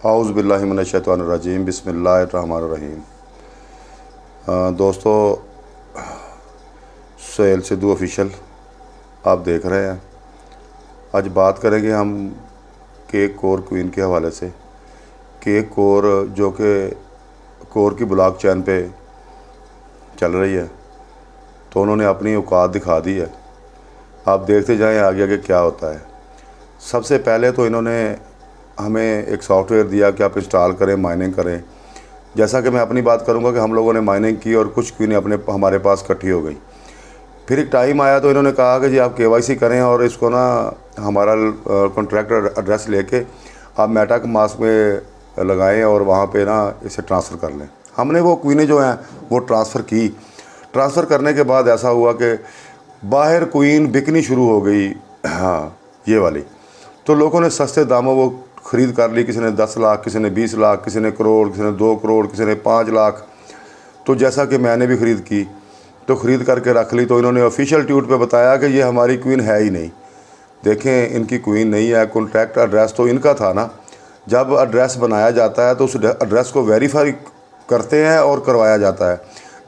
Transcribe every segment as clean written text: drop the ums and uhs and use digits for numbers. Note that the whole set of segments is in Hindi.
औज़ु बिल्लाहि मिनश शैतानिर रजीम बिस्मिल्लाहिर रहमानिर रहीम। दोस्तों, सुहेल सिद्धू ऑफिशियल आप देख रहे हैं। आज बात करेंगे हम केक कोर क्वीन के हवाले से। केक कोर जो कि कोर की ब्लॉक चैन पे चल रही है, तो उन्होंने अपनी औकात दिखा दी है। आप देखते जाएं आगे आगे क्या होता है। सबसे पहले तो इन्होंने हमें एक सॉफ्टवेयर दिया कि आप इंस्टॉल करें, माइनिंग करें। जैसा कि मैं अपनी बात करूंगा कि हम लोगों ने माइनिंग की और कुछ क्वीनें हमारे पास इकट्ठी हो गई। फिर एक टाइम आया तो इन्होंने कहा कि जी आप KYC करें और इसको ना हमारा कॉन्ट्रैक्टर एड्रेस लेके आप मेटा के मास्क में लगाएं और वहाँ पे ना इसे ट्रांसफ़र कर लें। हमने वो क्वीनें जो हैं वो ट्रांसफ़र की। ट्रांसफ़र करने के बाद ऐसा हुआ कि बाहर क्वीन बिकनी शुरू हो गई, हाँ ये वाली। तो लोगों ने सस्ते दामों वो ख़रीद कर ली। किसी ने 10 लाख, किसी ने 20 लाख, किसी ने करोड़, किसी ने 2 करोड़, किसी ने 5 लाख। तो जैसा कि मैंने भी ख़रीद की तो ख़रीद करके रख ली। तो इन्होंने ऑफिशियल ट्वीट पे बताया कि ये हमारी क्वीन है ही नहीं। देखें, इनकी क्वीन नहीं है। कॉन्ट्रैक्ट एड्रेस तो इनका था ना। जब एड्रेस बनाया जाता है तो उस एड्रेस को वेरीफाई करते हैं और करवाया जाता है।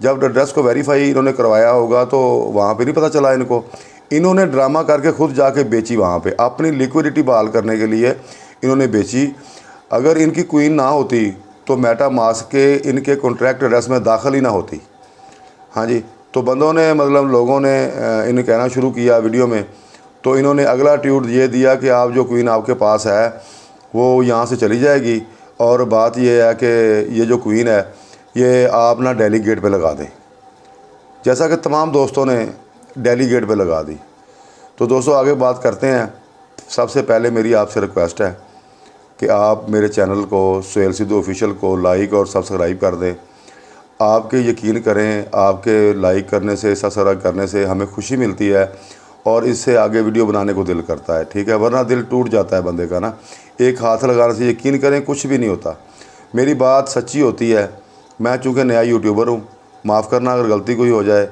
जब एड्रेस को वेरीफाई इन्होंने करवाया होगा तो वहाँ पे नहीं पता चला इनको। इन्होंने ड्रामा करके खुद जाके बेची वहाँ पे, अपनी लिक्विडिटी बहाल करने के लिए इन्होंने बेची। अगर इनकी क्वीन ना होती तो मेटा मास्क के इनके कॉन्ट्रैक्ट एड्रेस में दाखिल ही ना होती। हाँ जी, तो बंदों ने मतलब लोगों ने इन्हें कहना शुरू किया वीडियो में। तो इन्होंने अगला ट्वीट ये दिया कि आप जो क्वीन आपके पास है वो यहाँ से चली जाएगी, और बात ये है कि ये जो क्वीन है ये आप ना दिल्ली गेट पे लगा दें। जैसा कि तमाम दोस्तों ने दिल्ली गेट पे लगा दी। तो दोस्तों आगे बात करते हैं। सबसे पहले मेरी आपसे रिक्वेस्ट है कि आप मेरे चैनल को सुहेल सिद्धू ऑफिशियल को लाइक और सब्सक्राइब कर दें। आपके यकीन करें, आपके लाइक करने से, सब्सक्राइब करने से हमें खुशी मिलती है और इससे आगे वीडियो बनाने को दिल करता है, ठीक है। वरना दिल टूट जाता है बंदे का ना। एक हाथ लगाने से यकीन करें कुछ भी नहीं होता। मेरी बात सच्ची होती है। मैं चूँकि नया यूट्यूबर हूँ, माफ़ करना अगर गलती कोई हो जाए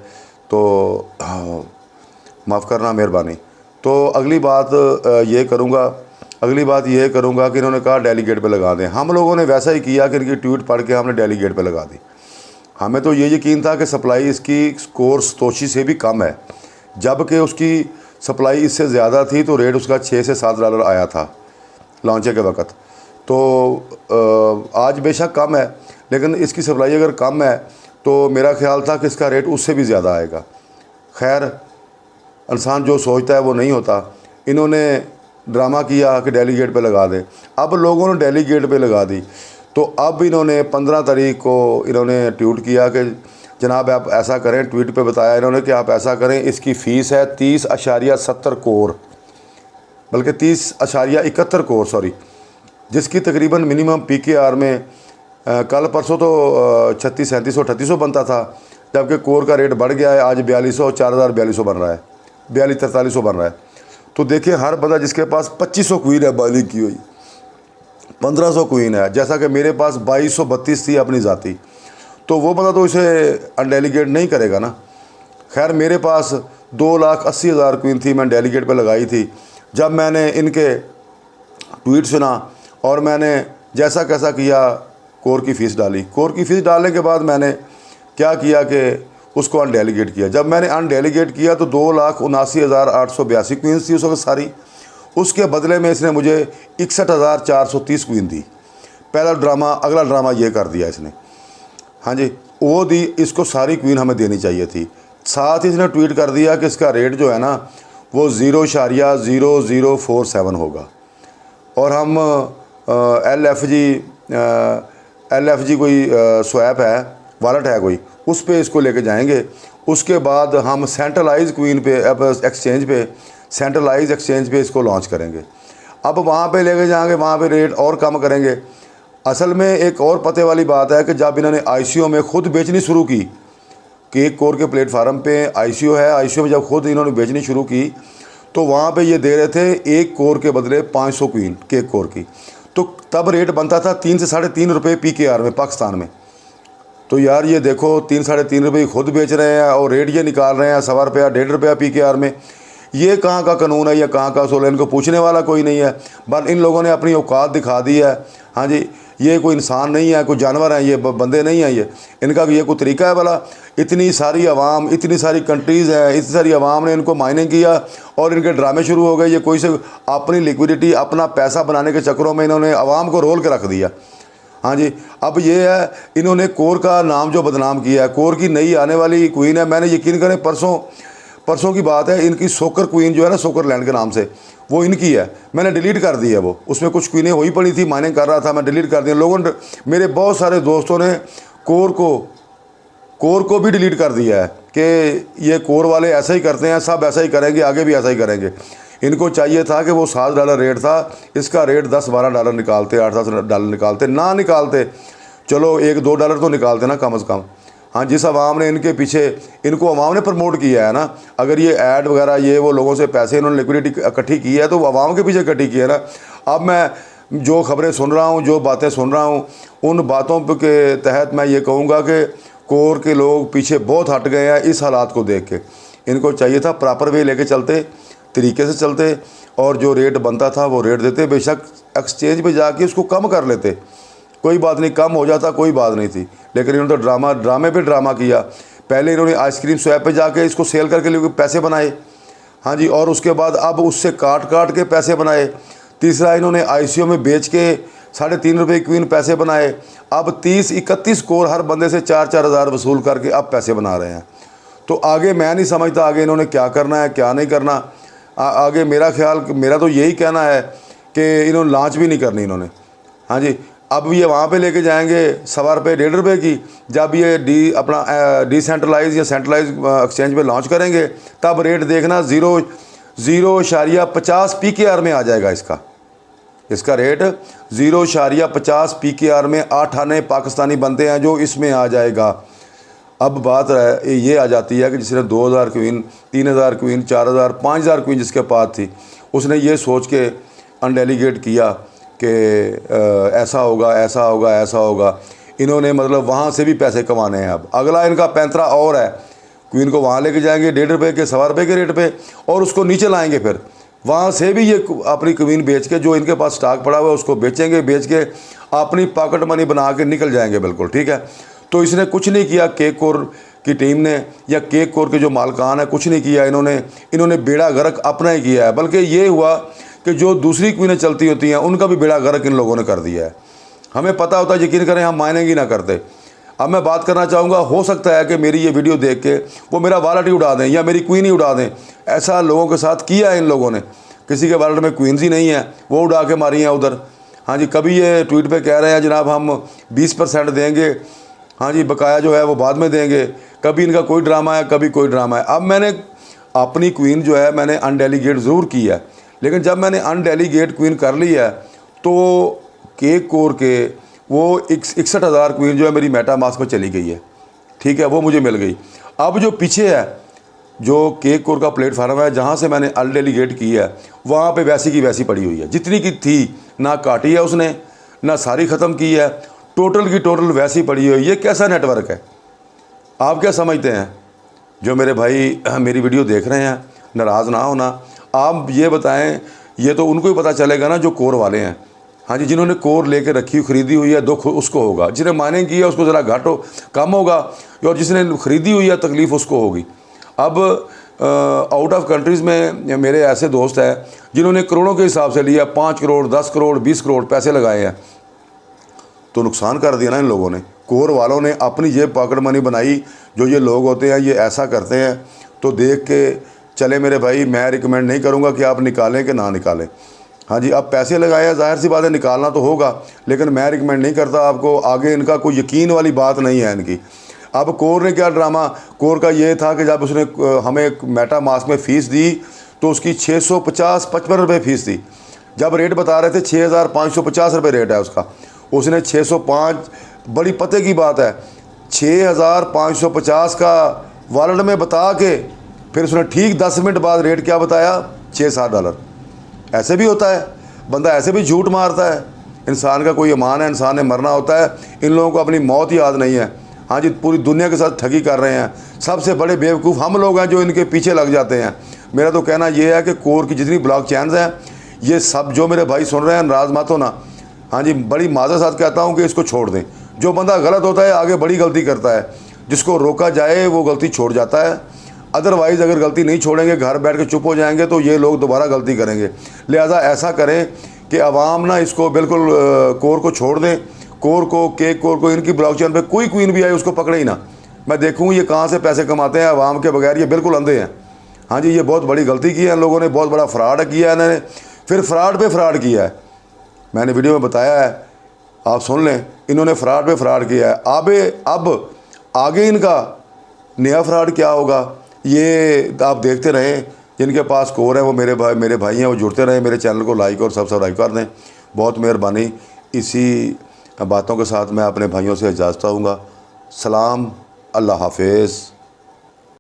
तो माफ़ करना, मेहरबानी। तो अगली बात ये करूँगा कि इन्होंने कहा दिल्ली गेट पे लगा दें। हम लोगों ने वैसा ही किया कि इनकी ट्वीट पढ़ के हमने दिल्ली गेट पे लगा दी। हमें तो ये यकीन था कि सप्लाई इसकी कोर तोशी से भी कम है, जबकि उसकी सप्लाई इससे ज़्यादा थी। तो रेट उसका $6 से $7 आया था लॉन्चे के वक़्त। तो आज बेशक कम है, लेकिन इसकी सप्लाई अगर कम है तो मेरा ख़्याल था कि इसका रेट उससे भी ज़्यादा आएगा। खैर, इंसान जो सोचता है वो नहीं होता। इन्होंने ड्रामा किया कि दिल्ली गेट पे लगा दें। अब लोगों ने दिल्ली गेट पे लगा दी। तो अब इन्होंने 15 तारीख को इन्होंने ट्वीट किया कि जनाब आप ऐसा करें। ट्वीट पे बताया इन्होंने कि आप ऐसा करें, इसकी फ़ीस है 30.70 करोड़, बल्कि 30.71 करोड़ सॉरी, जिसकी तकरीबन मिनिमम PKR में कल परसों तो 3600, 3700, 3800 बनता था, जबकि कोर का रेट बढ़ गया है। आज 4200, 4200 बन रहा है, 4300 बन रहा है। तो देखिए, हर बंदा जिसके पास 2500 क्वीन है बालिग की हुई, 1500 क्वीन है, जैसा कि मेरे पास 2232 थी अपनी ज़ाती, तो वो बंदा तो इसे अनडेलीगेट नहीं करेगा ना। खैर, मेरे पास 2,80,000 क्वीन थी, मैं डेलीगेट पे लगाई थी। जब मैंने इनके ट्वीट सुना और मैंने जैसा कैसा किया, कोर की फ़ीस डाली। कोर की फ़ीस डालने के बाद मैंने क्या किया कि उसको अनडेलीगेट किया। जब मैंने अनडेलीगेट किया तो 2,79,882 क्वींस थी उस वक्त सारी। उसके बदले में इसने मुझे 61,430 क्वीन दी। पहला ड्रामा, अगला ड्रामा ये कर दिया इसने। हाँ जी, वो दी। इसको सारी क्वीन हमें देनी चाहिए थी। साथ ही इसने ट्वीट कर दिया कि इसका रेट जो है ना वो 0.0047 होगा। और हम LFG कोई स्वैप है, वॉलेट है कोई, उस पे इसको लेके जाएंगे। उसके बाद हम सेंट्रलाइज क्वीन पे एक्सचेंज पे, सेंट्रलाइज एक्सचेंज पे इसको लॉन्च करेंगे। अब वहाँ पे लेके जाएंगे, वहाँ पे रेट और कम करेंगे। असल में एक और पते वाली बात है कि जब इन्होंने ICO में खुद बेचनी शुरू की, केक कोर के प्लेटफार्म पे ICO है, ICO में जब खुद इन्होंने बेचनी शुरू की तो वहाँ पे ये दे रहे थे एक कोर के बदले 500 क्वीन केक कोर की। तो तब रेट बनता था 3 से ₹3.5 रुपये PKR में पाकिस्तान में। तो यार ये देखो, 3 साढ़े 3 रुपये खुद बेच रहे हैं और रेट ये निकाल रहे हैं ₹1.25 ₹1.5 PKR में। ये कहाँ का कानून है या कहाँ का उसूल है, इनको पूछने वाला कोई नहीं है। बस इन लोगों ने अपनी औकात दिखा दी है। हाँ जी, ये कोई इंसान नहीं है, कोई जानवर हैं, ये बंदे नहीं हैं, इनका ये कोई तरीका है भला? इतनी सारी आवाम, इतनी सारी कंट्रीज़ हैं, इतनी सारी आवाम ने इनको माइनिंग किया और इनके ड्रामे शुरू हो गए। ये कोई से अपनी लिक्विडिटी, अपना पैसा बनाने के चक्करों में इन्होंने आवाम को रोल के रख दिया। हाँ जी, अब ये है, इन्होंने कोर का नाम जो बदनाम किया है। कोर की नई आने वाली क्वीन है, मैंने यकीन करें परसों की बात है, इनकी सोकर क्वीन जो है ना, सोकरलैंड के नाम से, वो इनकी है। मैंने डिलीट कर दी है वो, उसमें कुछ क्वीनें हुई पड़ी थी, माइनिंग कर रहा था, मैं डिलीट कर दिया। लोगों ने, मेरे बहुत सारे दोस्तों ने कोर को भी डिलीट कर दिया है कि ये कोर वाले ऐसा ही करते हैं, सब ऐसा ही करेंगे, आगे भी ऐसा ही करेंगे। इनको चाहिए था कि वो $7 रेट था, इसका रेट $10-12 निकालते, $8-10 निकालते, ना निकालते चलो $1-2 तो निकालते ना कम से कम। हाँ, जिस आवाम ने इनके पीछे, इनको आवाम ने प्रमोट किया है ना, अगर ये ऐड वगैरह ये वो लोगों से पैसे इन्होंने लिक्विडिटी इकट्ठी की है तो वो आवाम के पीछे इकट्ठी की है ना। अब मैं जो खबरें सुन रहा हूँ, जो बातें सुन रहा हूँ, उन बातों के तहत मैं ये कहूँगा कि कोर के लोग पीछे बहुत हट गए हैं इस हालात को देख के। इनको चाहिए था प्रॉपर वे लेके चलते, तरीके से चलते, और जो रेट बनता था वो रेट देते। बेशक एक्सचेंज पे जाके उसको कम कर लेते, कोई बात नहीं, कम हो जाता, कोई बात नहीं थी, लेकिन इन्होंने तो ड्रामे पे ड्रामा किया। पहले इन्होंने आइसक्रीम स्वैप पे जाके इसको सेल करके लिए पैसे बनाए, हाँ जी, और उसके बाद अब उससे काट के पैसे बनाए। तीसरा, इन्होंने ICO में बेच के ₹3.5 क्वीन पैसे बनाए। अब 30-31 कोर हर बंदे से 4-4 हज़ार वसूल करके अब पैसे बना रहे हैं। तो आगे मैं नहीं समझता आगे इन्होंने क्या करना है, क्या नहीं करना। आगे मेरा तो यही कहना है कि इन्होंने लॉन्च भी नहीं करनी इन्होंने। हाँ जी, अब ये वहाँ पे लेके जाएंगे ₹1.25 ₹1.5 की, जब ये डिसेंट्रलाइज या सेंट्रलाइज एक्सचेंज पे लॉन्च करेंगे तब रेट देखना 0.50 PKR में आ जाएगा। इसका रेट 0.50 PKR में 8 आने पाकिस्तानी बनते हैं जो इसमें आ जाएगा। अब बात ये आ जाती है कि जिसने 2000 क्वीन, 3000 क्वीन, 4000, 5000 क्वीन जिसके पास थी, उसने ये सोच के अनडेलीगेट किया कि ऐसा होगा, ऐसा होगा, ऐसा होगा। इन्होंने मतलब वहाँ से भी पैसे कमाने हैं। अब अगला इनका पैंतरा और है, क्वीन को वहाँ लेके जाएंगे ₹1.5 के ₹1.25 के रेट पे और उसको नीचे लाएंगे, फिर वहाँ से भी ये अपनी क्वीन बेच के, जो इनके पास स्टॉक पड़ा हुआ है उसको बेचेंगे, बेच के अपनी पॉकेट मनी बना के निकल जाएंगे। बिल्कुल ठीक है। तो इसने कुछ नहीं किया, केक कोर की टीम ने या केक कोर के जो मालकान है, कुछ नहीं किया इन्होंने बेड़ा गर्क अपना ही किया है। बल्कि ये हुआ कि जो दूसरी क्वीनें चलती होती हैं उनका भी बेड़ा गर्क इन लोगों ने कर दिया है। हमें पता होता है, यकीन करें, हम माइनिंग ही ना करते। अब मैं बात करना चाहूँगा, हो सकता है कि मेरी ये वीडियो देख के वो मेरा वॉलेट ही उड़ा दें या मेरी क्वीन ही उड़ा दें। ऐसा लोगों के साथ किया है इन लोगों ने। किसी के वॉलेट में क्वीन्स ही नहीं है, वो उड़ा के मारी हैं उधर। हाँ जी, कभी ये ट्वीट पे कह रहे हैं जनाब हम 20% देंगे, हाँ जी, बकाया जो है वो बाद में देंगे। कभी इनका कोई ड्रामा है, कभी कोई ड्रामा है। अब मैंने अपनी क्वीन जो है मैंने अनडेलीगेट ज़रूर की है, लेकिन जब मैंने अनडेलीगेट क्वीन कर ली है तो केक कोर के वो 61,000 क्वीन जो है मेरी मेटामास्क में चली गई है। ठीक है, वो मुझे मिल गई। अब जो पीछे है, जो केक कोर का प्लेटफार्म है जहाँ से मैंने अनडेलीगेट की है, वहाँ पे वैसी की वैसी पड़ी हुई है, जितनी की थी, ना काटी है उसने, ना सारी ख़त्म की है, टोटल की टोटल वैसी पड़ी हुई है। ये कैसा नेटवर्क है? आप क्या समझते हैं? जो मेरे भाई मेरी वीडियो देख रहे हैं, नाराज़ ना होना, आप ये बताएं। ये तो उनको ही पता चलेगा ना जो कोर वाले हैं। हाँ जी, जिन्होंने कोर लेके रखी ख़रीदी हुई है, दुख उसको होगा। जिसने माइनिंग की है उसको ज़रा घाटो कम होगा, और जिसने ख़रीदी हुई है तकलीफ़ उसको होगी। अब आउट ऑफ कंट्रीज़ में मेरे ऐसे दोस्त हैं जिन्होंने करोड़ों के हिसाब से लिया, 5 करोड़, 10 करोड़, 20 करोड़ पैसे लगाए हैं। तो नुकसान कर दिया ना इन लोगों ने। कोर वालों ने अपनी जेब पॉकेट मनी बनाई। जो ये लोग होते हैं ये ऐसा करते हैं, तो देख के चले मेरे भाई। मैं रिकमेंड नहीं करूँगा कि आप निकालें कि ना निकालें। हाँ जी, अब पैसे लगाए हैं, जाहिर सी बात है निकालना तो होगा, लेकिन मैं रिकमेंड नहीं करता आपको। आगे इनका कोई यकीन वाली बात नहीं है इनकी। अब कोर ने क्या ड्रामा, कोर का ये था कि जब उसने हमें मेटामास्क में फ़ीस दी तो उसकी 650-55 रुपये फ़ीस थी। जब रेट बता रहे थे 6,550 रुपये रेट है उसका, उसने 605, बड़ी पते की बात है, 6,550 का वॉलेट में बता के फिर उसने ठीक 10 मिनट बाद रेट क्या बताया, $6-7। ऐसे भी होता है, बंदा ऐसे भी झूठ मारता है। इंसान का कोई ईमान है, इंसान ने मरना होता है। इन लोगों को अपनी मौत याद नहीं है। हाँ जी, पूरी दुनिया के साथ ठगी कर रहे हैं। सबसे बड़े बेवकूफ़ हम लोग हैं जो इनके पीछे लग जाते हैं। मेरा तो कहना ये है कि कोर की जितनी ब्लॉक चेन्स हैं, ये सब जो मेरे भाई सुन रहे हैं, नाराज़ मत होना। हाँ जी, बड़ी माज़रत साथ कहता हूँ कि इसको छोड़ दें। जो बंदा गलत होता है आगे बड़ी गलती करता है, जिसको रोका जाए वो गलती छोड़ जाता है। अदरवाइज़ अगर गलती नहीं छोड़ेंगे, घर बैठ के चुप हो जाएंगे, तो ये लोग दोबारा गलती करेंगे। लिहाजा ऐसा करें कि अवाम ना इसको बिल्कुल कोर को छोड़ दें। कोर को, केक कोर को, इनकी ब्लॉकचेन पे कोई क्वीन भी आए उसको पकड़े ही ना। मैं देखूँ ये कहाँ से पैसे कमाते हैं अवाम के बगैर, ये बिल्कुल अंधे हैं। हाँ जी, ये बहुत बड़ी गलती की है इन लोगों ने, बहुत बड़ा फ्रॉड किया है इन्होंने, फिर फ्रॉड पे फ्रॉड किया है। मैंने वीडियो में बताया है, आप सुन लें, इन्होंने फ्रॉड पे फ्रॉड किया है। अब आगे इनका नया फ्रॉड क्या होगा ये आप देखते रहें। जिनके पास कोर है वो मेरे भाई हैं, वो जुड़ते रहें। मेरे चैनल को लाइक और सब्सक्राइब कर दें, बहुत मेहरबानी। इसी बातों के साथ मैं अपने भाइयों से इजाज़त चाहूँगा। सलाम, अल्लाह हाफिज़।